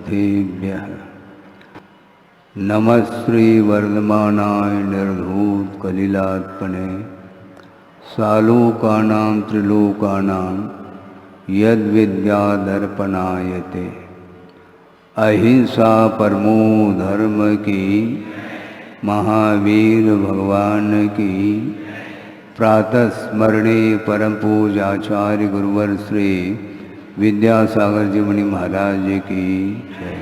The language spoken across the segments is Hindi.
सर्वतीर्थतीर्थेभ्यः नमः श्री वर्धमानाय निर्धूत कलिलात्मने सालोकानां त्रिलोकानां यद्विद्यादर्पणायते अहिंसा परमो धर्म की महावीर भगवान की प्रातः स्मरणे परम पूजाचार्य गुरुवर श्री विद्यासागर जी मुनि महाराज जी की जय।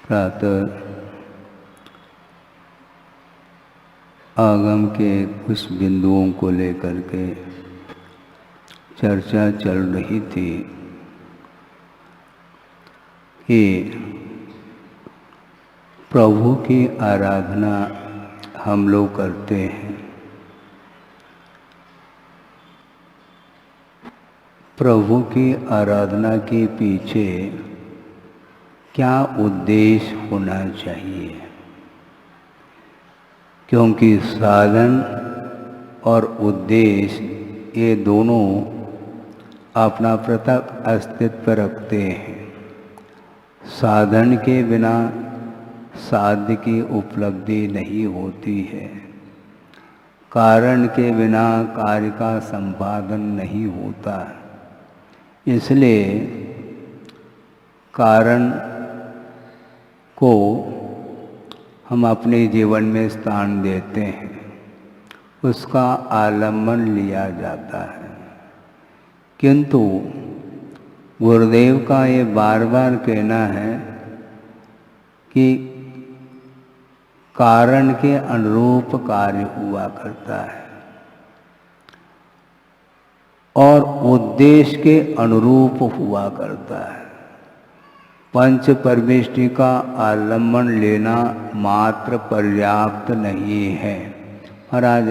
प्रातः आगम के कुछ बिंदुओं को लेकर के चर्चा चल रही थी कि प्रभु की आराधना हम लोग करते हैं। प्रभु की आराधना के पीछे क्या उद्देश्य होना चाहिए, क्योंकि साधन और उद्देश्य ये दोनों अपना पृथक अस्तित्व रखते हैं। साधन के बिना साध्य की उपलब्धि नहीं होती है, कारण के बिना कार्य का संपादन नहीं होता। इसलिए कारण को हम अपने जीवन में स्थान देते हैं, उसका आलम्बन लिया जाता है। किंतु गुरुदेव का ये बार बार कहना है कि कारण के अनुरूप कार्य हुआ करता है और उद्देश्य के अनुरूप हुआ करता है। पंच परमेष्टि का आलम्बन लेना मात्र पर्याप्त नहीं है। महाराज,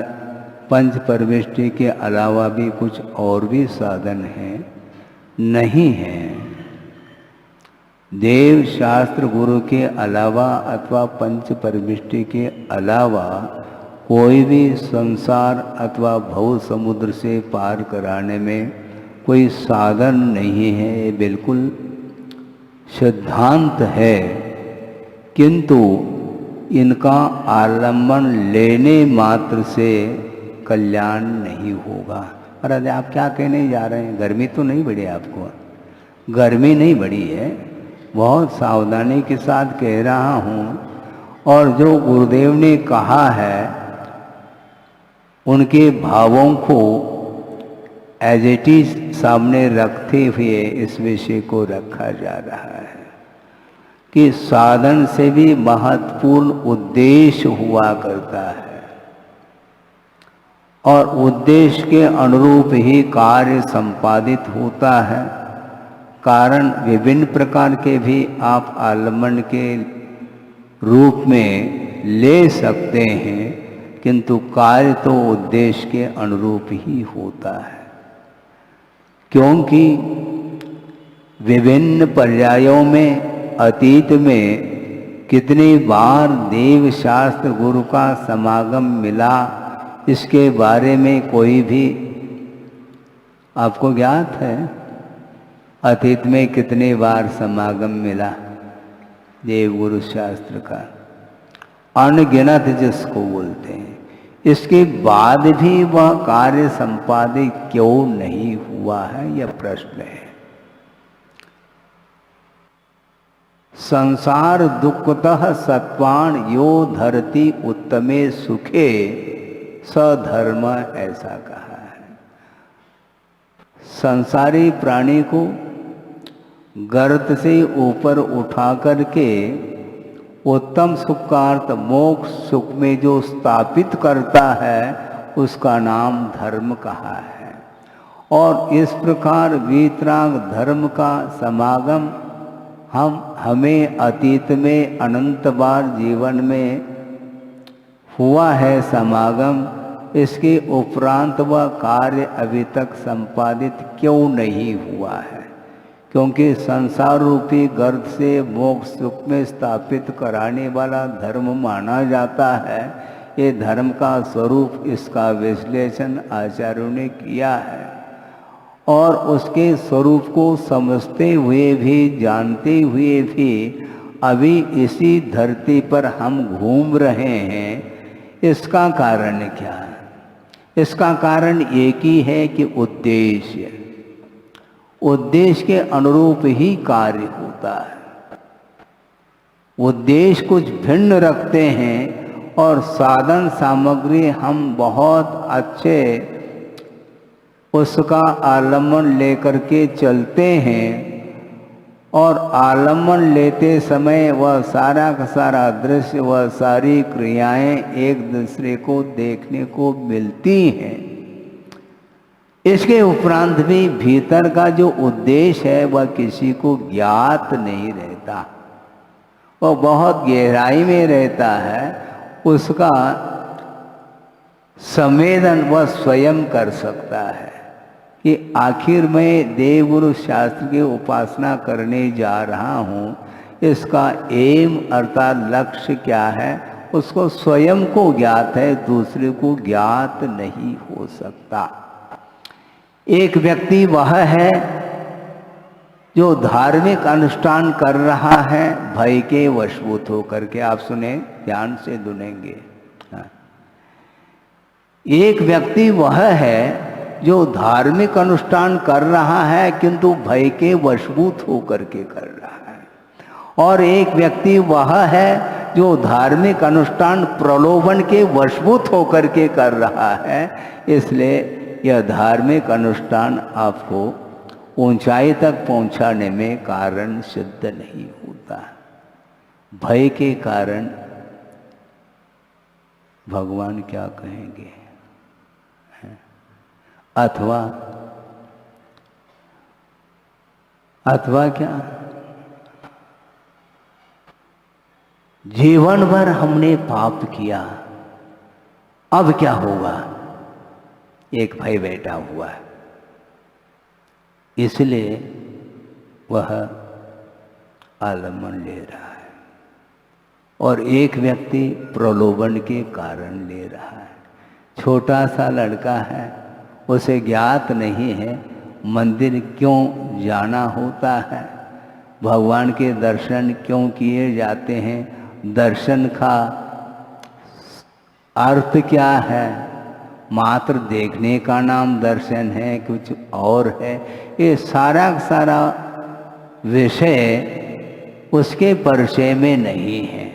पंच परमेष्टि के अलावा भी कुछ और भी साधन हैं? नहीं है। देव शास्त्र गुरु के अलावा अथवा पंच परमेष्टि के अलावा कोई भी संसार अथवा भव समुद्र से पार कराने में कोई साधन नहीं है। ये बिल्कुल सिद्धांत है, किंतु इनका आलम्बन लेने मात्र से कल्याण नहीं होगा। महाराज, आप क्या कहने जा रहे हैं? गर्मी तो नहीं बढ़ी आपको? गर्मी नहीं बढ़ी है, बहुत सावधानी के साथ कह रहा हूँ। और जो गुरुदेव ने कहा है उनके भावों को एज इट इज सामने रखते हुए इस विषय को रखा जा रहा है कि साधन से भी महत्वपूर्ण उद्देश्य हुआ करता है और उद्देश्य के अनुरूप ही कार्य संपादित होता है। कारण विभिन्न प्रकार के भी आप आलम्बन के रूप में ले सकते हैं, किंतु कार्य तो उद्देश्य के अनुरूप ही होता है। क्योंकि विभिन्न पर्यायों में अतीत में कितनी बार देव शास्त्र गुरु का समागम मिला, इसके बारे में कोई भी आपको ज्ञात है? अतीत में कितने बार समागम मिला देव गुरु शास्त्र का? अनगिनत जिसको बोलते हैं। इसके बाद भी वह कार्य संपादित क्यों नहीं हुआ है, यह प्रश्न है। संसार दुःखतः सत्वान यो धरती उत्तमे सुखे सधर्म, ऐसा कहा है। संसारी प्राणी को गर्त से ऊपर उठा करके उत्तम सुख का अर्थ मोक्ष सुख में जो स्थापित करता है उसका नाम धर्म कहा है। और इस प्रकार वीतराग धर्म का समागम हमें अतीत में अनंत बार जीवन में हुआ है समागम, इसके उपरांत वह कार्य अभी तक संपादित क्यों नहीं हुआ है? क्योंकि संसार रूपी गर्त से मोक्ष सुख में स्थापित कराने वाला धर्म माना जाता है। ये धर्म का स्वरूप, इसका विश्लेषण आचार्यों ने किया है और उसके स्वरूप को समझते हुए भी, जानते हुए भी अभी इसी धरती पर हम घूम रहे हैं। इसका कारण क्या है? इसका कारण एक ही है कि उद्देश्य, उद्देश्य के अनुरूप ही कार्य होता है। उद्देश्य कुछ भिन्न रखते हैं और साधन सामग्री हम बहुत अच्छे उसका आलम्बन लेकर के चलते हैं और आलम्बन लेते समय वह सारा का सारा दृश्य, वह सारी क्रियाएं एक दूसरे को देखने को मिलती हैं। इसके उपरांत भी भीतर का जो उद्देश्य है वह किसी को ज्ञात नहीं रहता, वह बहुत गहराई में रहता है। उसका संवेदन वह स्वयं कर सकता है कि आखिर मैं देवगुरु शास्त्र की उपासना करने जा रहा हूँ, इसका एम अर्थात लक्ष्य क्या है, उसको स्वयं को ज्ञात है, दूसरे को ज्ञात नहीं हो सकता। एक व्यक्ति वह है जो धार्मिक अनुष्ठान कर रहा है भय के वशभूत होकर के। आप सुने, ध्यान से सुनेंगे। एक व्यक्ति वह है जो धार्मिक अनुष्ठान कर रहा है किंतु भय के वशभूत होकर के कर रहा है, और एक व्यक्ति वह है जो धार्मिक अनुष्ठान प्रलोभन के वशभूत होकर के कर रहा है। इसलिए यह धार्मिक अनुष्ठान आपको ऊंचाई तक पहुंचाने में कारण सिद्ध नहीं होता। भय के कारण भगवान क्या कहेंगे? अथवा क्या, जीवन भर हमने पाप किया, अब क्या होगा? एक भय बैठा हुआ है, इसलिए वह आलम्बन ले रहा है। और एक व्यक्ति प्रलोभन के कारण ले रहा है। छोटा सा लड़का है, उसे ज्ञात नहीं है मंदिर क्यों जाना होता है, भगवान के दर्शन क्यों किए जाते हैं, दर्शन का अर्थ क्या है, मात्र देखने का नाम दर्शन है, कुछ और है। ये सारा सारा विषय उसके परिचय में नहीं है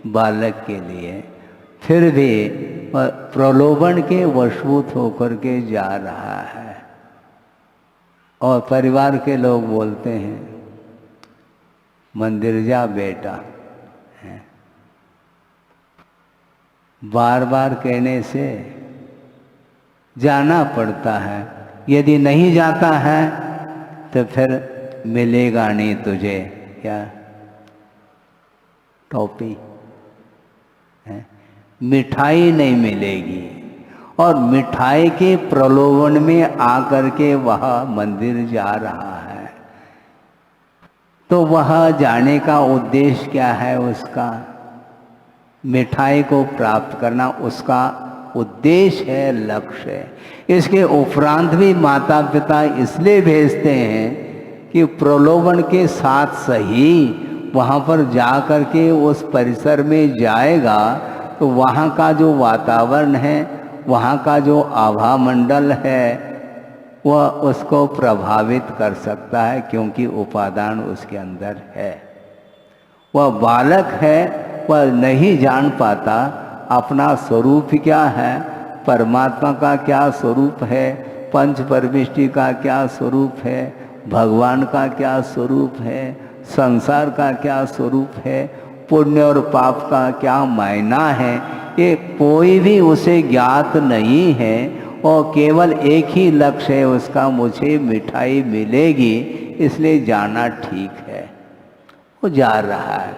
बालक के लिए, फिर भी प्रलोभन के वशभूत होकर के जा रहा है। और परिवार के लोग बोलते हैं मंदिर जा बेटा, बार बार कहने से जाना पड़ता है। यदि नहीं जाता है तो फिर मिलेगा नहीं तुझे क्या टॉपी है, मिठाई नहीं मिलेगी। और मिठाई के प्रलोभन में आकर के वह मंदिर जा रहा है, तो वह जाने का उद्देश्य क्या है? उसका मिठाई को प्राप्त करना उसका उद्देश्य है, लक्ष्य है। इसके उपरांत भी माता पिता इसलिए भेजते हैं कि प्रलोभन के साथ सही वहाँ पर जा कर के उस परिसर में जाएगा तो वहाँ का जो वातावरण है, वहाँ का जो आभा मंडल है, वह उसको प्रभावित कर सकता है, क्योंकि उपादान उसके अंदर है। वह बालक है, वह नहीं जान पाता अपना स्वरूप क्या है, परमात्मा का क्या स्वरूप है, पंच परमिष्टि का क्या स्वरूप है, भगवान का क्या स्वरूप है, संसार का क्या स्वरूप है, पुण्य और पाप का क्या मायना है, ये कोई भी उसे ज्ञात नहीं है। और केवल एक ही लक्ष्य है उसका, मुझे मिठाई मिलेगी इसलिए जाना ठीक है, वो जा रहा है।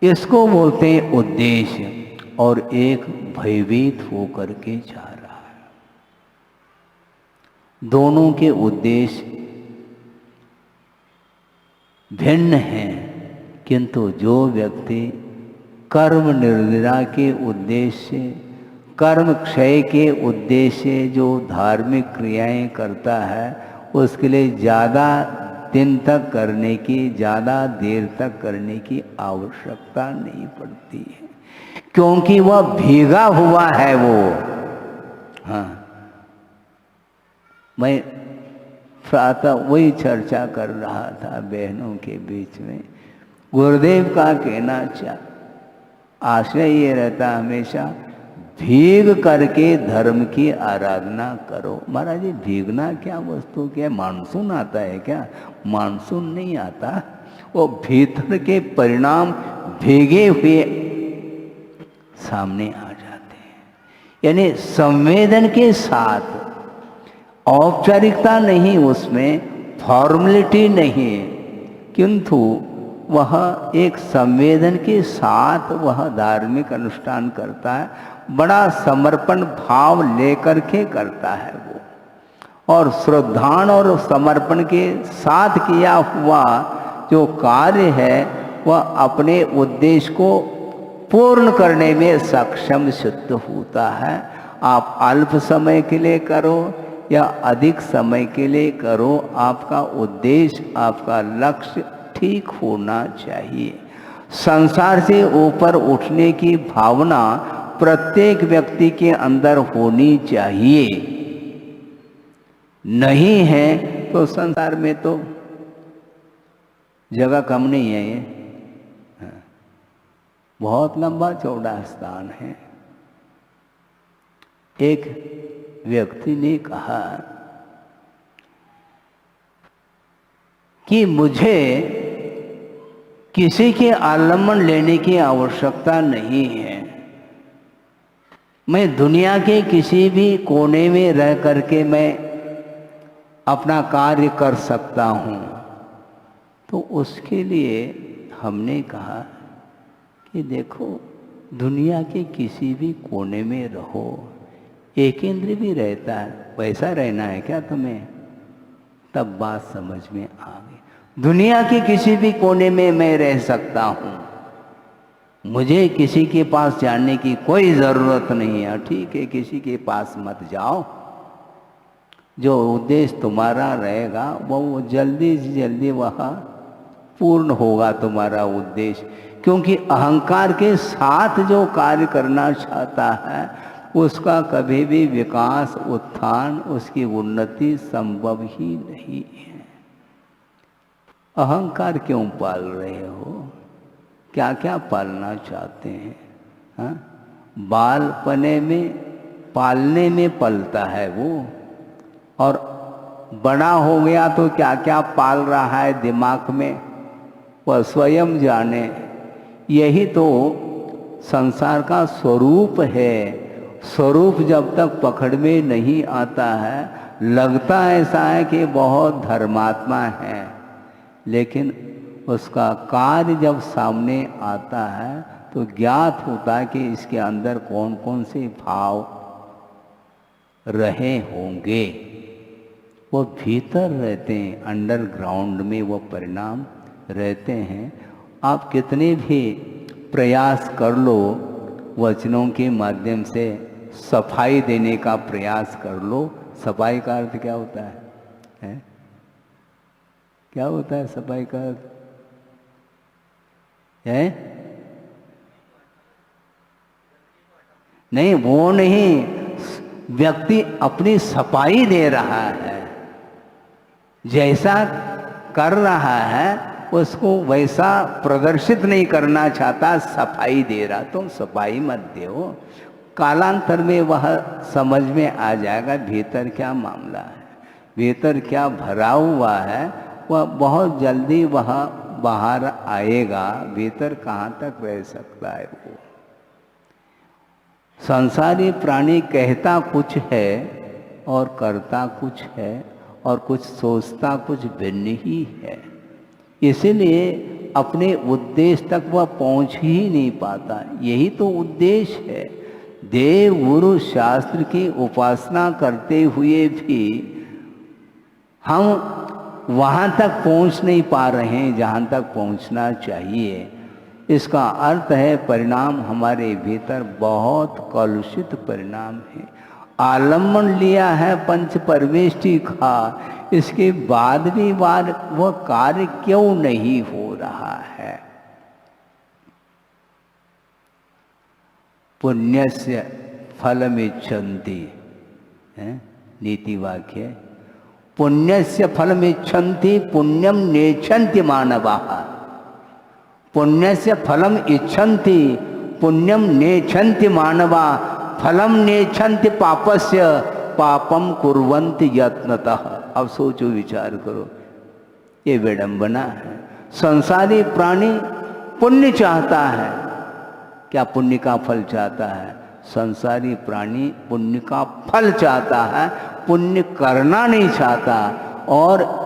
इसको बोलते हैं उद्देश्य। और एक भयभीत होकर के जा रहा है। दोनों के उद्देश्य भिन्न हैं, किंतु जो व्यक्ति कर्म निर्विरा के उद्देश्य, कर्म क्षय के उद्देश्य जो धार्मिक क्रियाएं करता है, उसके लिए ज़्यादा दिन तक करने की, ज़्यादा देर तक करने की आवश्यकता नहीं पड़ती है, क्योंकि वह भीगा हुआ है वो। हाँ, मैं प्रातः वही चर्चा कर रहा था बहनों के बीच में। गुरुदेव का कहना आशय ये रहता हमेशा, भीग करके धर्म की आराधना करो। महाराज जी, भीगना क्या वस्तु, क्या मानसून आता है क्या? मानसून नहीं आता, वो भीतर के परिणाम भीगे हुए सामने आ जाते हैं। यानी संवेदन के साथ, औपचारिकता नहीं, उसमें फॉर्मेलिटी नहीं, किंतु वह एक संवेदन के साथ वह धार्मिक अनुष्ठान करता है, बड़ा समर्पण भाव लेकर के करता है वो, और श्रद्धान और समर्पण के साथ किया हुआ जो कार्य है वह अपने उद्देश्य को पूर्ण करने में सक्षम सिद्ध होता है। आप अल्प समय के लिए करो या अधिक समय के लिए करो, आपका उद्देश्य, आपका लक्ष्य ठीक होना चाहिए। संसार से ऊपर उठने की भावना प्रत्येक व्यक्ति के अंदर होनी चाहिए। नहीं है तो संसार में तो जगह कम नहीं है, ये बहुत लंबा चौड़ा स्थान है। एक व्यक्ति ने कहा कि मुझे किसी के आलम्बन लेने की आवश्यकता नहीं है, मैं दुनिया के किसी भी कोने में रह करके मैं अपना कार्य कर सकता हूँ। तो उसके लिए हमने कहा कि देखो, दुनिया के किसी भी कोने में रहो, एकेंद्र भी रहता है, वैसा रहना है क्या तुम्हें? तब बात समझ में आ गई। दुनिया के किसी भी कोने में मैं रह सकता हूँ, मुझे किसी के पास जाने की कोई ज़रूरत नहीं है। ठीक है, किसी के पास मत जाओ, जो उद्देश्य तुम्हारा रहेगा वो जल्दी से जल्दी वह पूर्ण होगा तुम्हारा उद्देश्य, क्योंकि अहंकार के साथ जो कार्य करना चाहता है उसका कभी भी विकास, उत्थान, उसकी उन्नति संभव ही नहीं है। अहंकार क्यों पाल रहे हो? क्या क्या पालना चाहते हैं? हाँ, बालपने में पालने में पलता है वो, और बड़ा हो गया तो क्या क्या पाल रहा है दिमाग में वह स्वयं जाने। यही तो संसार का स्वरूप है। स्वरूप जब तक पकड़ में नहीं आता है, लगता ऐसा है कि बहुत धर्मात्मा है, लेकिन उसका कार्य जब सामने आता है तो ज्ञात होता है कि इसके अंदर कौन कौन से भाव रहे होंगे। वो भीतर रहते हैं, अंडरग्राउंड में वो परिणाम रहते हैं। आप कितने भी प्रयास कर लो, वचनों के माध्यम से सफाई देने का प्रयास कर लो। सफाई का अर्थ क्या होता है? क्या होता है सफाई का अर्थ? है नहीं, वो नहीं, व्यक्ति अपनी सफाई दे रहा है, जैसा कर रहा है उसको वैसा प्रदर्शित नहीं करना चाहता, सफाई दे रहा। तो सफाई मत दो, कालांतर में वह समझ में आ जाएगा भीतर क्या मामला है, भीतर क्या भरा हुआ है, वह बहुत जल्दी वह बाहर आएगा। भीतर कहाँ तक रह सकता है वो? संसारी प्राणी कहता कुछ है और करता कुछ है, और कुछ सोचता कुछ भिन्न ही है। इसीलिए अपने उद्देश्य तक वह पहुंच ही नहीं पाता। यही तो उद्देश्य है। देव गुरु शास्त्र की उपासना करते हुए भी हम वहाँ तक पहुँच नहीं पा रहे हैं जहाँ तक पहुँचना चाहिए। इसका अर्थ है परिणाम हमारे भीतर बहुत कलुषित परिणाम है। आलम्बन लिया है पंच परमेष्टि का, इसके बाद भी वह कार्य क्यों नहीं हो रहा है? पुण्यस्य फलमिच्छन्ति, नीति वाक्य, पुण्यस्य फलमिच्छन्ति पुण्यम नेच्छन्ति मानवाः। पुण्यस्य फलम इच्छन्ति पुण्यम नेच्छन्ति मानवा, फलम नेच्छन्ति पापस्य पापम कुर्वन्ति यत्नतः। अब सोचो, विचार करो, ये विडंबना है। संसारी प्राणी पुण्य चाहता है, क्या पुण्य का फल चाहता है? संसारी प्राणी पुण्य का फल चाहता है, पुण्य करना नहीं चाहता। और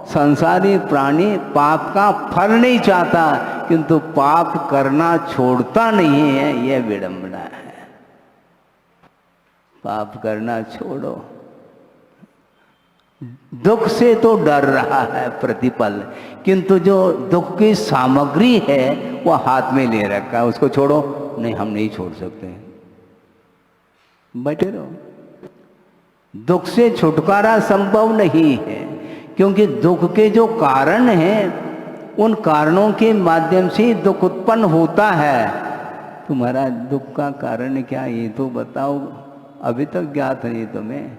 संसारी प्राणी पाप का फल नहीं चाहता, किंतु पाप करना छोड़ता नहीं है। यह विडंबना है। पाप करना छोड़ो। दुख से तो डर रहा है प्रतिपल, किंतु जो दुख की सामग्री है वह हाथ में ले रखा है, उसको छोड़ो। नहीं, हम नहीं छोड़ सकते, बैठे रहो। दुख से छुटकारा संभव नहीं है, क्योंकि दुख के जो कारण हैं उन कारणों के माध्यम से दुख उत्पन्न होता है। तुम्हारा दुख का कारण क्या, ये तो बताओ। अभी तक ज्ञात नहीं तुम्हें,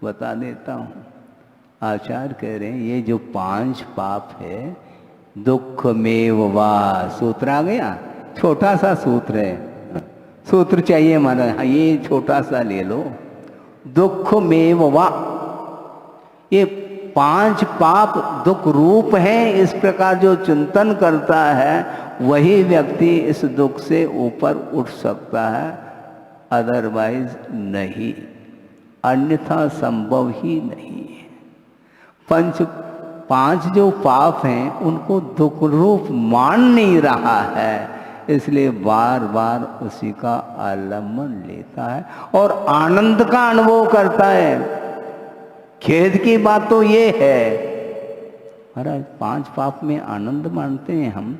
बता देता हूँ। आचार्य कह रहे हैं ये जो 5 पाप है, दुख में वा, सूत्र आ गया, छोटा सा सूत्र है। सूत्र चाहिए हमारा, हाँ, ये छोटा सा ले लो। दुख में वा, ये 5 पाप दुख रूप है। इस प्रकार जो चिंतन करता है वही व्यक्ति इस दुख से ऊपर उठ सकता है, अदरवाइज नहीं, अन्यथा संभव ही नहीं है। 5 जो पाप हैं उनको दुख रूप मान नहीं रहा है, इसलिए बार बार उसी का आलम्बन लेता है और आनंद का अनुभव करता है। खेद की बात तो ये है, महाराज 5 पाप में आनंद मानते हैं हम।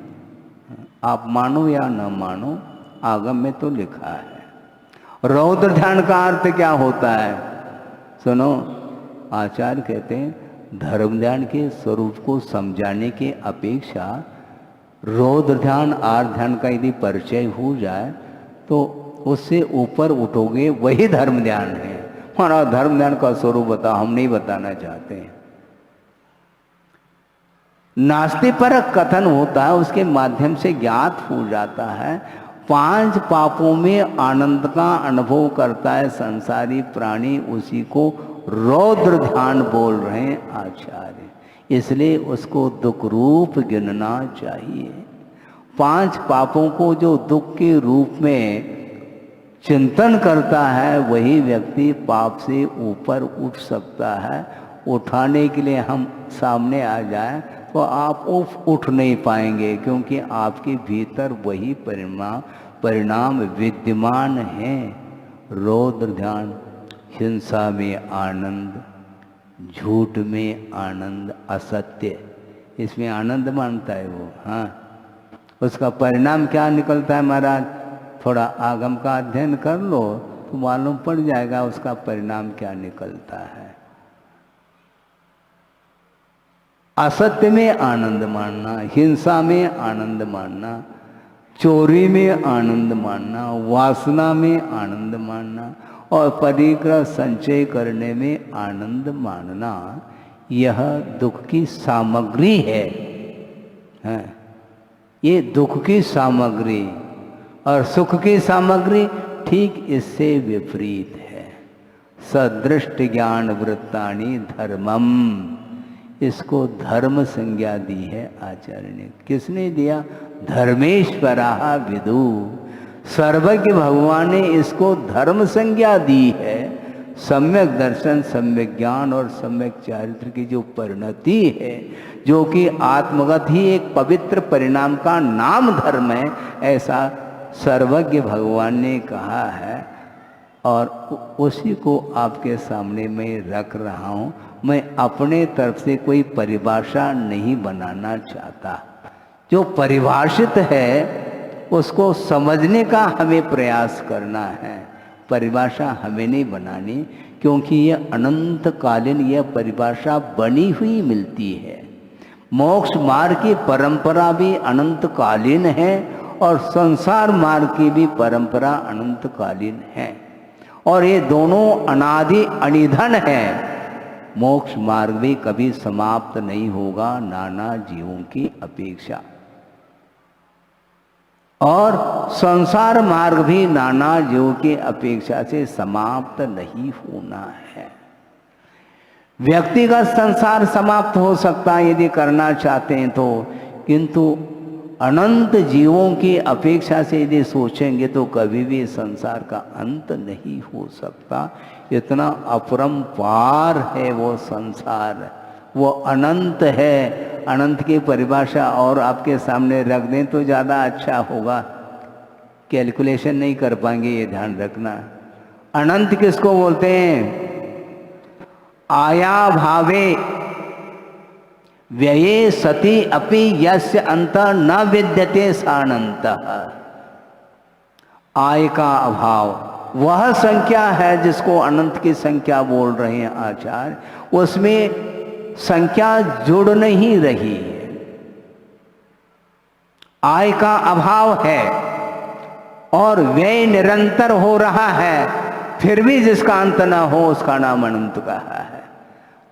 आप मानो या न मानो, आगम में तो लिखा है। रौद्र ध्यान का अर्थ क्या होता है? सुनो, आचार्य कहते हैं धर्म ध्यान के स्वरूप को समझाने के अपेक्षा रौद्र ध्यान, आर्द्र ध्यान का यदि परिचय हो जाए तो उससे ऊपर उठोगे, वही धर्म ध्यान है। हमारा धर्म ध्यान का स्वरूप बताओ, हम नहीं बताना चाहते हैं। नास्तिपरक कथन होता है, उसके माध्यम से ज्ञात हो जाता है 5 पापों में आनंद का अनुभव करता है संसारी प्राणी, उसी को रौद्र ध्यान बोल रहे हैं आचार्य। इसलिए उसको दुख रूप गिनना चाहिए। 5 पापों को जो दुख के रूप में चिंतन करता है वही व्यक्ति पाप से ऊपर उठ सकता है। उठाने के लिए हम सामने आ जाए तो आप उठ नहीं पाएंगे, क्योंकि आपके भीतर वही परिणाम विद्यमान है। रौद्र ध्यान, हिंसा में आनंद, झूठ में आनंद, असत्य, इसमें आनंद मानता है वो। हाँ, उसका परिणाम क्या निकलता है महाराज? थोड़ा आगम का अध्ययन कर लो तो मालूम पड़ जाएगा उसका परिणाम क्या निकलता है। असत्य में आनंद मानना, हिंसा में आनंद मानना, चोरी में आनंद मानना, वासना में आनंद मानना और परिग्रह संचय करने में आनंद मानना, यह दुख की सामग्री है। ये दुख की सामग्री और सुख की सामग्री ठीक इससे विपरीत है। सदृष्ट ज्ञान वृत्तानि धर्मम, इसको धर्म संज्ञा दी है आचार्य ने। किसने दिया? धर्मेश्वरा विदु, सर्वज्ञ भगवान ने इसको धर्म संज्ञा दी है। सम्यक दर्शन, सम्यक ज्ञान और सम्यक चारित्र की जो परिणति है, जो कि आत्मगत ही एक पवित्र परिणाम का नाम धर्म है, ऐसा सर्वज्ञ भगवान ने कहा है। और उसी को आपके सामने मैं रख रहा हूँ। मैं अपने तरफ से कोई परिभाषा नहीं बनाना चाहता। जो परिभाषित है उसको समझने का हमें प्रयास करना है, परिभाषा हमें नहीं बनानी, क्योंकि यह अनंतकालीन यह परिभाषा बनी हुई मिलती है। मोक्ष मार्ग की परंपरा भी अनंतकालीन है और संसार मार्ग की भी परंपरा अनंतकालीन है, और ये दोनों अनादि अनिधन है। मोक्ष मार्ग भी कभी समाप्त नहीं होगा नाना जीवों की अपेक्षा, और संसार मार्ग भी नाना जीवों की अपेक्षा से समाप्त नहीं होना है। व्यक्तिगत संसार समाप्त हो सकता है यदि करना चाहते हैं तो, किंतु अनंत जीवों की अपेक्षा से यदि सोचेंगे तो कभी भी संसार का अंत नहीं हो सकता। इतना अपरंपार है वो संसार, वो अनंत है। अनंत की परिभाषा और आपके सामने रख दें तो ज़्यादा अच्छा होगा, कैलकुलेशन नहीं कर पाएंगे, ये ध्यान रखना। अनंत किसको बोलते हैं? आया भावे व्यये सति अपि यस्य अंत न विद्यते सानंत। आय का अभाव वह संख्या है जिसको अनंत की संख्या बोल रहे हैं आचार्य, उसमें संख्या जुड़ नहीं रही है। आय का अभाव है और व्यय निरंतर हो रहा है, फिर भी जिसका अंत न हो उसका नाम अनंत कहा है।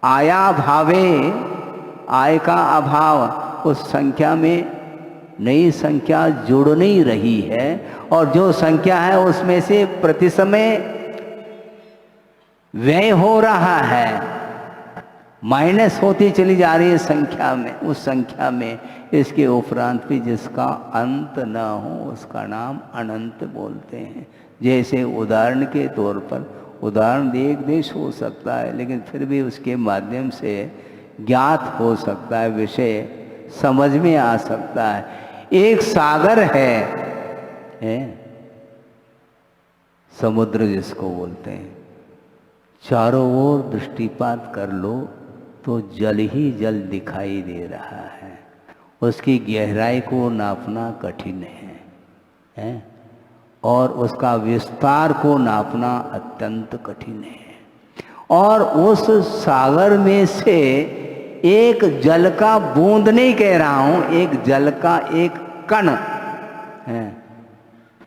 आया भावे, आय का अभाव, उस संख्या में नई संख्या जुड़ नहीं रही है, और जो संख्या है उसमें से प्रति समय व्यय हो रहा है, माइनस होती चली जा रही है संख्या में, उस संख्या में। इसके उपरांत भी जिसका अंत न हो उसका नाम अनंत बोलते हैं। जैसे उदाहरण के तौर पर, उदाहरण एक देश हो सकता है लेकिन फिर भी उसके माध्यम से ज्ञात हो सकता है, विषय समझ में आ सकता है। एक सागर है समुद्र जिसको बोलते हैं, चारों ओर दृष्टिपात कर लो तो जल ही जल दिखाई दे रहा है। उसकी गहराई को नापना कठिन है और उसका विस्तार को नापना अत्यंत कठिन है। और उस सागर में से एक जल का बूंद नहीं कह रहा हूं, एक जल का एक कण है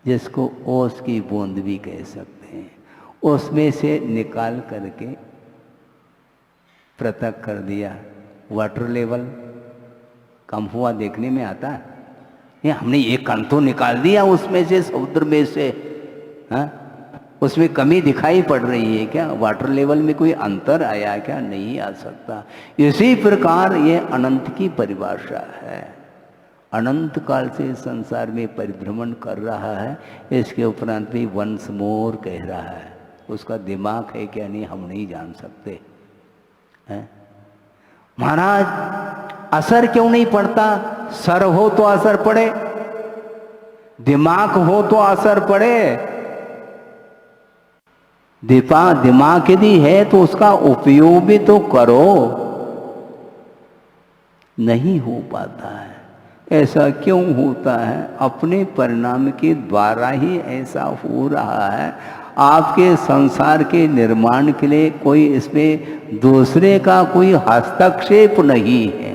जिसको ओस की बूंद भी कह सकते हैं, उसमें से निकाल करके पृथक कर दिया। वाटर लेवल कम हुआ देखने में आता है, ये हमने एक कण तो निकाल दिया उसमें से, समुद्र में से, हाँ? उसमें कमी दिखाई पड़ रही है क्या? वाटर लेवल में कोई अंतर आया क्या? नहीं आ सकता। इसी प्रकार ये अनंत की परिभाषा है। अनंत काल से संसार में परिभ्रमण कर रहा है, इसके उपरांत भी वंस मोर कह रहा है। उसका दिमाग है क्या नहीं हम नहीं जान सकते हैं। महाराज असर क्यों नहीं पड़ता? सर हो तो असर पड़े, दिमाग हो तो असर पड़े। दिमाग यदि है तो उसका उपयोग भी तो करो, नहीं हो पाता है। ऐसा क्यों होता है? अपने परिणाम के द्वारा ही ऐसा हो रहा है। आपके संसार के निर्माण के लिए कोई इसमें दूसरे का कोई हस्तक्षेप नहीं है।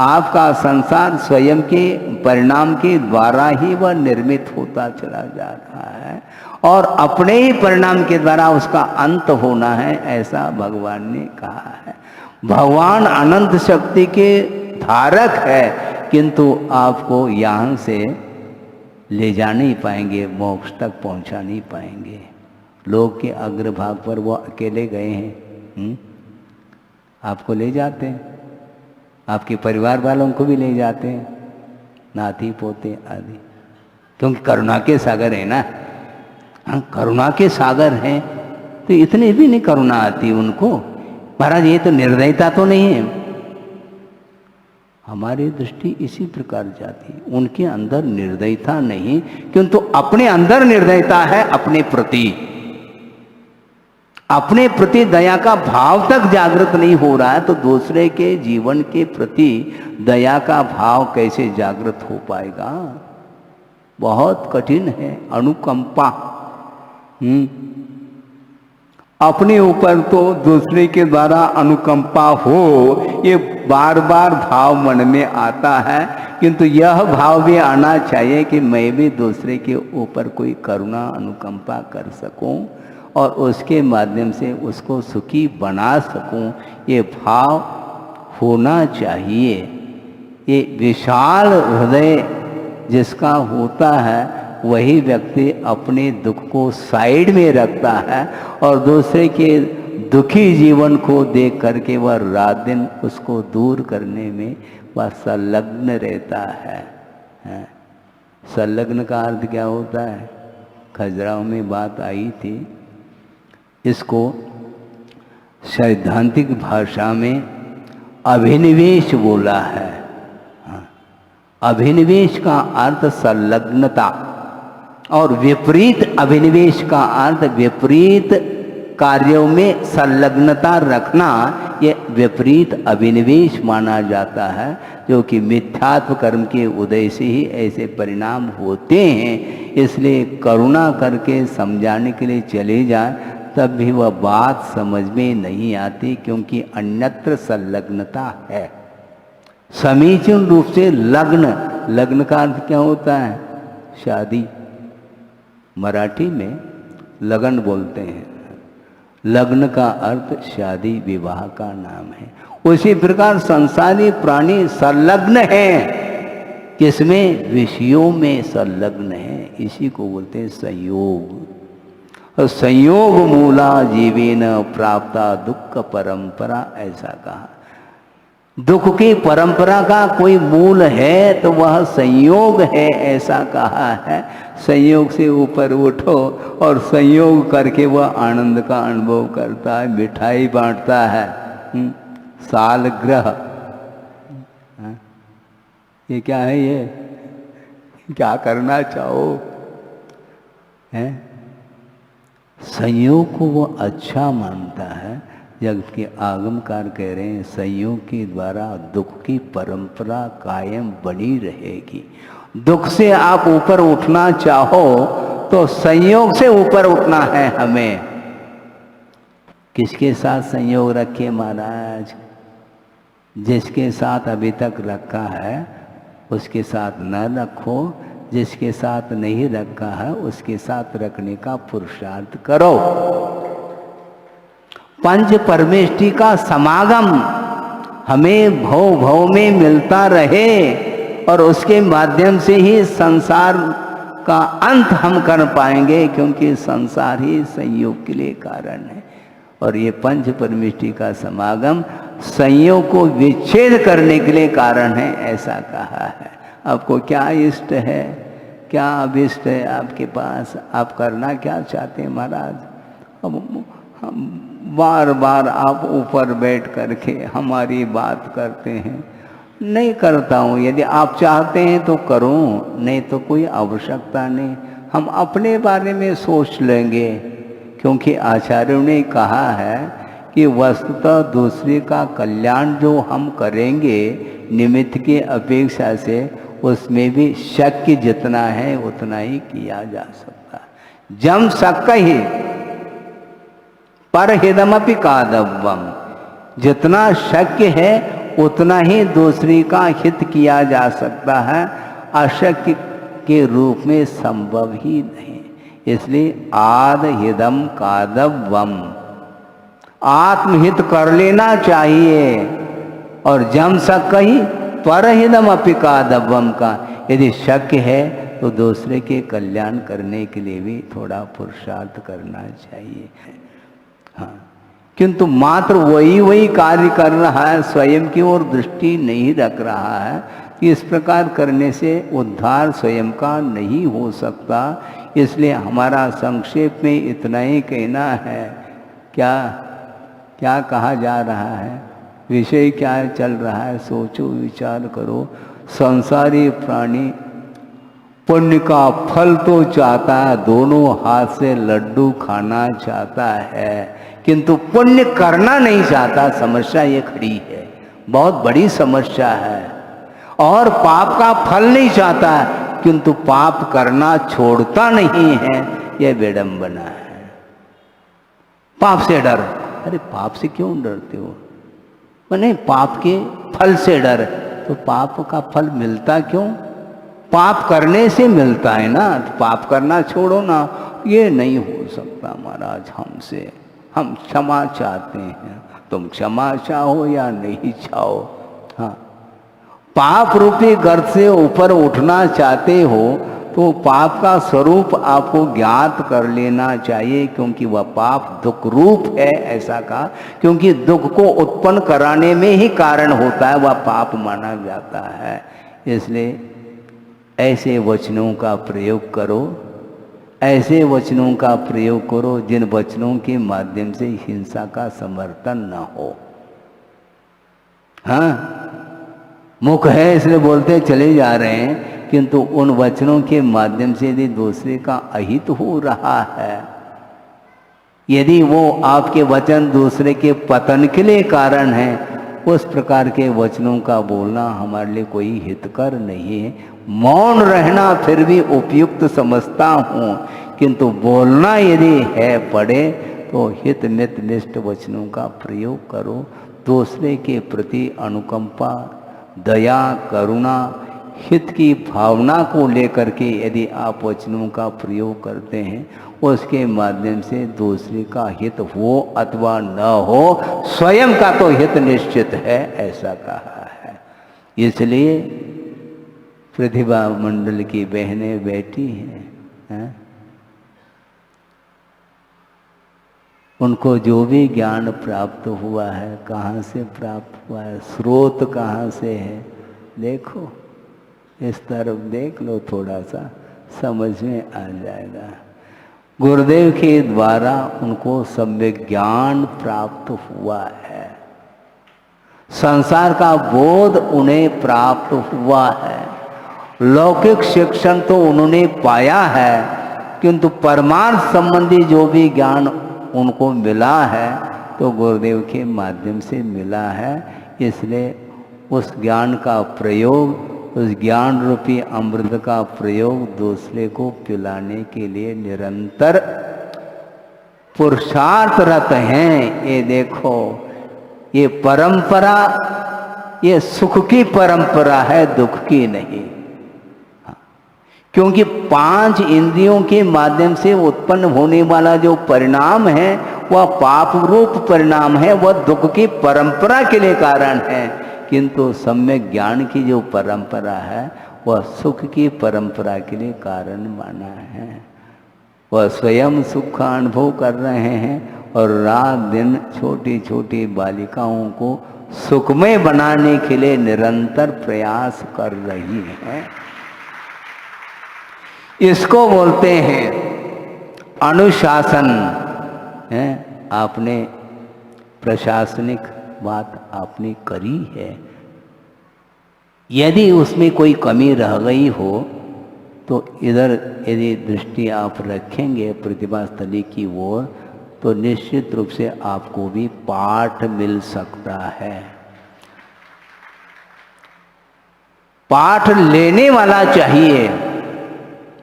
आपका संसार स्वयं के परिणाम के द्वारा ही वह निर्मित होता चला जा रहा है और अपने ही परिणाम के द्वारा उसका अंत होना है, ऐसा भगवान ने कहा है। भगवान अनंत शक्ति के धारक है, किंतु आपको यहाँ से ले जा नहीं पाएंगे, मोक्ष तक पहुँचा नहीं पाएंगे। लोग के अग्रभाग पर वो अकेले गए हैं, आपको ले जाते हैं, आपके परिवार वालों को भी ले जाते हैं, नाती पोते आदि, क्योंकि करुणा के सागर है ना। हाँ, करुणा के सागर हैं, तो इतने भी नहीं करुणा आती उनको। महाराज ये तो निर्दयता तो नहीं है। हमारी दृष्टि इसी प्रकार जाती है, उनके अंदर निर्दयता नहीं, किंतु अपने अंदर निर्दयता है अपने प्रति। अपने प्रति दया का भाव तक जागृत नहीं हो रहा है, तो दूसरे के जीवन के प्रति दया का भाव कैसे जागृत हो पाएगा? बहुत कठिन है अनुकंपा। अपने ऊपर तो दूसरे के द्वारा अनुकंपा हो, ये बार बार भाव मन में आता है, किंतु यह भाव भी आना चाहिए कि मैं भी दूसरे के ऊपर कोई करुणा अनुकंपा कर सकूं और उसके माध्यम से उसको सुखी बना सकूं। ये भाव होना चाहिए। ये विशाल हृदय जिसका होता है वही व्यक्ति अपने दुख को साइड में रखता है और दूसरे के दुखी जीवन को देख करके वह रात दिन उसको दूर करने में वह संलग्न रहता है। संलग्न का अर्थ क्या होता है? खजुराहो में बात आई थी, इसको सैद्धांतिक भाषा में अभिनिवेश बोला है। अभिनिवेश का अर्थ संलग्नता और विपरीत अभिनिवेश का अर्थ विपरीत कार्यों में संलग्नता रखना, ये विपरीत अभिनिवेश माना जाता है, जो कि मिथ्यात्व कर्म के उदय से ही ऐसे परिणाम होते हैं। इसलिए करुणा करके समझाने के लिए चले जाए तब भी वह बात समझ में नहीं आती, क्योंकि अन्यत्र संलग्नता है। समीचीन रूप से लग्न, लग्न का अर्थ क्या होता है? शादी। मराठी में लगन बोलते हैं। लग्न का अर्थ शादी विवाह का नाम है। उसी प्रकार संसारी प्राणी संलग्न है। किसमें? विषयों में संलग्न है। इसी को बोलते हैं संयोग। और संयोग मूला जीवेन प्राप्ता दुख परंपरा, ऐसा कहा। दुख की परंपरा का कोई मूल है तो वह संयोग है, ऐसा कहा है। संयोग से ऊपर उठो और संयोग करके वह आनंद का अनुभव करता है, मिठाई बांटता है। सालग्रह, ये क्या है? ये क्या करना चाहो है? संयोग को वो अच्छा मानता है। जगत के आगमकार कह रहे हैं संयोग के द्वारा दुख की परंपरा कायम बनी रहेगी। दुख से आप ऊपर उठना चाहो तो संयोग से ऊपर उठना है हमें। किसके साथ संयोग रखे महाराज? जिसके साथ अभी तक रखा है उसके साथ न रखो, जिसके साथ नहीं रखा है उसके साथ रखने का पुरुषार्थ करो। पंच परमेष्टि का समागम हमें भव भव में मिलता रहे और उसके माध्यम से ही संसार का अंत हम कर पाएंगे, क्योंकि संसार ही संयोग के लिए कारण है। और ये पंच परमेष्टि का समागम संयोग को विच्छेद करने के लिए कारण है, ऐसा कहा है। आपको क्या इष्ट है, क्या अभिष्ट है आपके पास? आप करना क्या चाहते हैं महाराज? हम बार बार आप ऊपर बैठ करके हमारी बात करते हैं। नहीं करता हूँ। यदि आप चाहते हैं तो करूँ, नहीं तो कोई आवश्यकता नहीं। हम अपने बारे में सोच लेंगे, क्योंकि आचार्यों ने कहा है कि वस्तुतः दूसरे का कल्याण जो हम करेंगे निमित्त के अपेक्षा से, उसमें भी शक्य जितना है उतना ही किया जा सकता है। जम शक्य ही परहिदमपि कादव्यम, जितना शक्य है उतना ही दूसरी का हित किया जा सकता है, अशक्य के रूप में संभव ही नहीं। इसलिए आद हिदम कादव्यम, आत्महित कर लेना चाहिए। और जम शक्य ही परहिदमपि कादव्यम का, यदि शक्य है तो दूसरे के कल्याण करने के लिए भी थोड़ा पुरुषार्थ करना चाहिए। हाँ, किंतु मात्र वही कार्य कर रहा है, स्वयं की ओर दृष्टि नहीं रख रहा है। इस प्रकार करने से उद्धार स्वयं का नहीं हो सकता। इसलिए हमारा संक्षेप में इतना ही कहना है क्या क्या कहा जा रहा है, विषय क्या चल रहा है, सोचो विचार करो। संसारी प्राणी पुण्य का फल तो चाहता है, दोनों हाथ से लड्डू खाना चाहता है, किंतु पुण्य करना नहीं चाहता। समस्या ये खड़ी है, बहुत बड़ी समस्या है। और पाप का फल नहीं चाहता है, किंतु पाप करना छोड़ता नहीं है, यह विडंबना है। पाप से डर, अरे पाप से क्यों डरते हो? नहीं, पाप के फल से डर। तो पाप का फल मिलता क्यों? पाप करने से मिलता है ना, तो पाप करना छोड़ो ना। ये नहीं हो सकता महाराज हमसे, हम क्षमा चाहते हैं। तुम क्षमा चाहो या नहीं चाहो, हाँ, पाप रूपी गर्त से ऊपर उठना चाहते हो तो पाप का स्वरूप आपको ज्ञात कर लेना चाहिए, क्योंकि वह पाप दुख रूप है। ऐसा कहा, क्योंकि दुख को उत्पन्न कराने में ही कारण होता है, वह पाप माना जाता है। इसलिए ऐसे वचनों का प्रयोग करो, ऐसे वचनों का प्रयोग करो जिन वचनों के माध्यम से हिंसा का समर्थन न हो। हाँ, मुख है इसलिए बोलते चले जा रहे हैं, किंतु उन वचनों के माध्यम से यदि दूसरे का अहित हो रहा है, यदि वो आपके वचन दूसरे के पतन के लिए कारण है, उस प्रकार के वचनों का बोलना हमारे लिए कोई हितकर नहीं है। मौन रहना फिर भी उपयुक्त समझता हूँ, किंतु बोलना यदि है पड़े तो हित मित निष्ठ वचनों का प्रयोग करो। दूसरे के प्रति अनुकंपा, दया, करुणा, हित की भावना को लेकर के यदि आप वचनों का प्रयोग करते हैं, उसके माध्यम से दूसरे का हित हो अथवा न हो, स्वयं का तो हित निश्चित है, ऐसा कहा है। इसलिए प्रतिभा मंडल की बहनें बैठी हैं, उनको जो भी ज्ञान प्राप्त हुआ है, कहाँ से प्राप्त हुआ है, स्रोत कहाँ से है, देखो, इस तरफ देख लो, थोड़ा सा समझ में आ जाएगा। गुरुदेव के द्वारा उनको सम्यक ज्ञान प्राप्त हुआ है, संसार का बोध उन्हें प्राप्त हुआ है, लौकिक शिक्षण तो उन्होंने पाया है, किंतु परमार्थ संबंधी जो भी ज्ञान उनको मिला है तो गुरुदेव के माध्यम से मिला है। इसलिए उस ज्ञान का प्रयोग, उस ज्ञान रूपी अमृत का प्रयोग दूसरे को पिलाने के लिए निरंतर पुरुषार्थरत हैं। ये देखो, ये परंपरा, ये सुख की परंपरा है, दुख की नहीं। क्योंकि 5 इंद्रियों के माध्यम से उत्पन्न होने वाला जो परिणाम है वह पाप रूप परिणाम है, वह दुख की परंपरा के लिए कारण है। किंतु सम्यक ज्ञान की जो परंपरा है वह सुख की परंपरा के लिए कारण माना है। वह स्वयं सुख का अनुभव कर रहे हैं और रात दिन छोटी छोटी बालिकाओं को सुखमय बनाने के लिए निरंतर प्रयास कर रही हैं। इसको बोलते हैं अनुशासन है। आपने प्रशासनिक बात आपने करी है, यदि उसमें कोई कमी रह गई हो तो इधर यदि दृष्टि आप रखेंगे प्रतिभा स्थली की ओर, तो निश्चित रूप से आपको भी पाठ मिल सकता है। पाठ लेने वाला चाहिए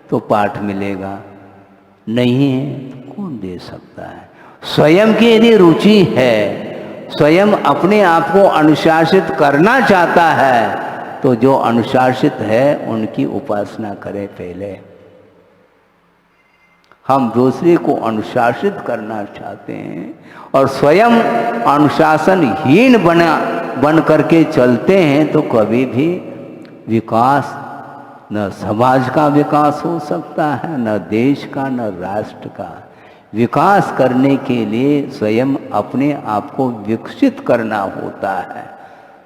तो पाठ मिलेगा, नहीं है तो कौन दे सकता है। स्वयं की यदि रुचि है, स्वयं अपने आप को अनुशासित करना चाहता है, तो जो अनुशासित है उनकी उपासना करें। पहले हम दूसरे को अनुशासित करना चाहते हैं और स्वयं अनुशासनहीन बन करके चलते हैं तो कभी भी विकास, न समाज का विकास हो सकता है, न देश का, न राष्ट्र का। विकास करने के लिए स्वयं अपने आप को विकसित करना होता है,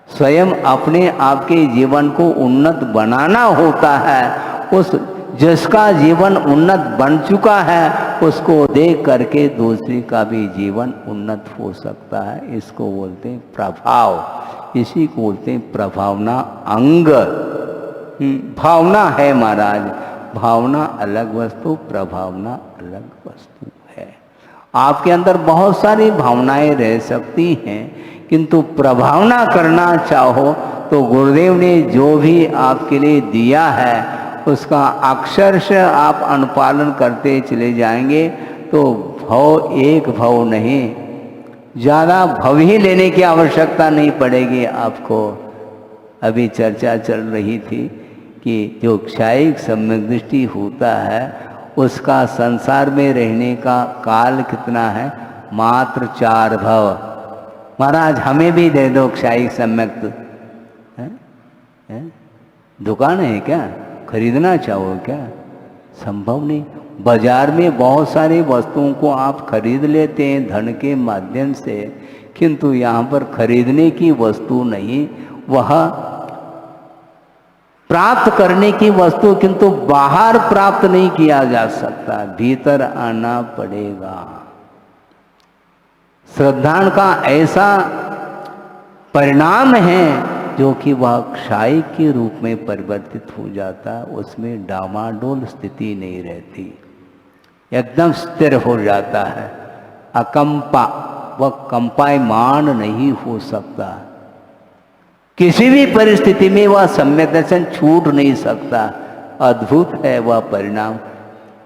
स्वयं अपने आप के जीवन को उन्नत बनाना होता है। उस जिसका जीवन उन्नत बन चुका है उसको देख करके दूसरे का भी जीवन उन्नत हो सकता है। इसको बोलते हैं प्रभाव, इसी को बोलते हैं प्रभावना अंग। भावना है महाराज, भावना अलग वस्तु, प्रभावना अलग वस्तु है। आपके अंदर बहुत सारी भावनाएं रह सकती हैं, किंतु प्रभावना करना चाहो तो गुरुदेव ने जो भी आपके लिए दिया है उसका अक्षरशः आप अनुपालन करते चले जाएंगे तो भव एक भव नहीं, ज़्यादा भव ही लेने की आवश्यकता नहीं पड़ेगी आपको। अभी चर्चा चल रही थी कि जो क्षायिक सम्यक दृष्टि होता है उसका संसार में रहने का काल कितना है, मात्र 4 भव। महाराज हमें भी दे दो क्षायिक सम्यक, दुकान है क्या, खरीदना चाहो क्या, संभव नहीं। बाजार में बहुत सारी वस्तुओं को आप खरीद लेते हैं धन के माध्यम से, किंतु यहाँ पर खरीदने की वस्तु नहीं, वह प्राप्त करने की वस्तु, किंतु बाहर प्राप्त नहीं किया जा सकता, भीतर आना पड़ेगा। श्रद्धा का ऐसा परिणाम है जो कि वह क्षायिक के रूप में परिवर्तित हो जाता है, उसमें डामाडोल स्थिति नहीं रहती, एकदम स्थिर हो जाता है, अकंपा, वह कंपायमान नहीं हो सकता, किसी भी परिस्थिति में वह सम्यक दर्शन छूट नहीं सकता। अद्भुत है वह परिणाम।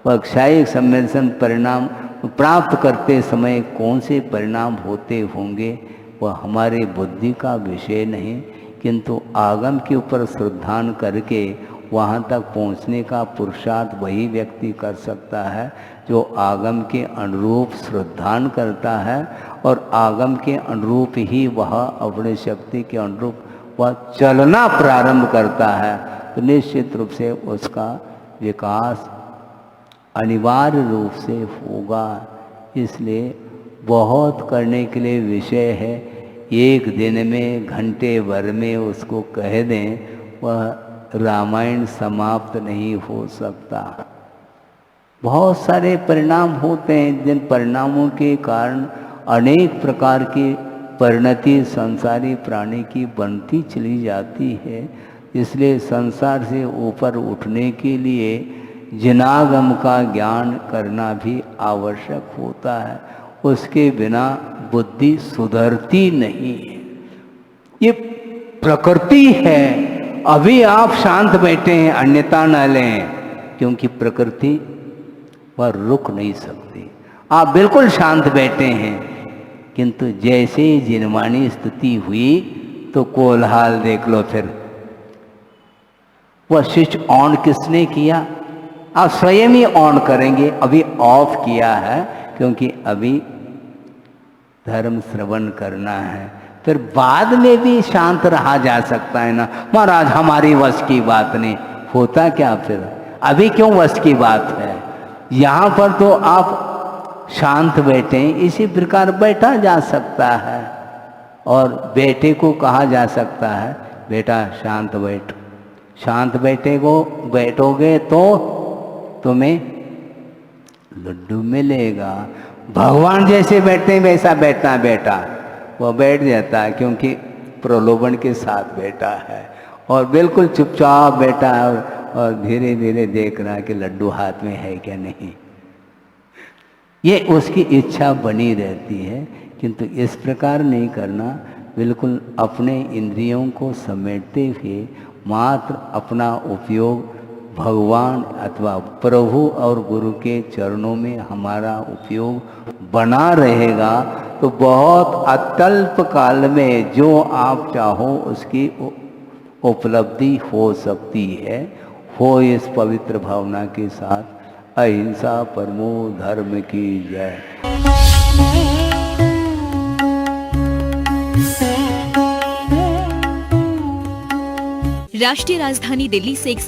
वह क्षायिक सम्यक दर्शन परिणाम प्राप्त करते समय कौन से परिणाम होते होंगे वह हमारे बुद्धि का विषय नहीं, किंतु आगम के ऊपर श्रद्धान करके वहाँ तक पहुँचने का पुरुषार्थ वही व्यक्ति कर सकता है जो आगम के अनुरूप श्रद्धान करता है, और आगम के अनुरूप ही वह अपने शक्ति के अनुरूप वह चलना प्रारंभ करता है, तो निश्चित रूप से उसका विकास अनिवार्य रूप से होगा। इसलिए बहुत करने के लिए विषय है, एक दिन में घंटे भर में उसको कह दें वह रामायण समाप्त नहीं हो सकता। बहुत सारे परिणाम होते हैं, जिन परिणामों के कारण अनेक प्रकार की परिणति संसारी प्राणी की बनती चली जाती है। इसलिए संसार से ऊपर उठने के लिए जिनागम का ज्ञान करना भी आवश्यक होता है, उसके बिना बुद्धि सुधरती नहीं है। ये प्रकृति है। अभी आप शांत बैठे हैं, अन्यथा न लें, क्योंकि प्रकृति वह रुक नहीं सकती। आप बिल्कुल शांत बैठे हैं, किंतु जैसे ही जिनवाणी स्थिति हुई तो कोलाहल देख लो। फिर वह स्विच ऑन किसने किया? आप स्वयं ही ऑन करेंगे। अभी ऑफ किया है क्योंकि अभी धर्म श्रवण करना है, फिर बाद में भी शांत रहा जा सकता है ना। महाराज हमारी वश की बात नहीं, होता क्या फिर? अभी क्यों वश की बात है? यहाँ पर तो आप शांत बैठे, इसी प्रकार बैठा जा सकता है, और बेटे को कहा जा सकता है बेटा शांत बैठ। शांत बैठोगे तो तुम्हें लड्डू मिलेगा। भगवान जैसे बैठते हैं वैसा बैठना है बेटा, वह बैठ जाता है क्योंकि प्रलोभन के साथ बैठा है, और बिल्कुल चुपचाप बैठा है, और धीरे धीरे देख रहा है कि लड्डू हाथ में है क्या नहीं। ये उसकी इच्छा बनी रहती है, किंतु इस प्रकार नहीं करना। बिल्कुल अपने इंद्रियों को समेटते हुए मात्र अपना उपयोग भगवान अथवा प्रभु और गुरु के चरणों में हमारा उपयोग बना रहेगा, तो बहुत अत्यल्प काल में जो आप चाहो उसकी उपलब्धि हो सकती है। हो इस पवित्र भावना के साथ। अहिंसा परमो धर्म की जय। राष्ट्रीय राजधानी दिल्ली से 140